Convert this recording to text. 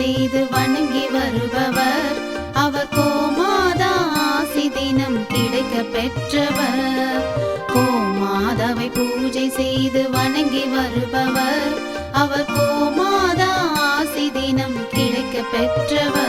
செய்து வணங்கி வருபவர். அவர் கோமாதா ஆசி தினம் கிடைக்க பெற்றவர். கோமாதாவை பூஜை செய்து வணங்கி வருபவர். அவர் கோமாதா ஆசி தினம் கிடைக்க பெற்றவர்.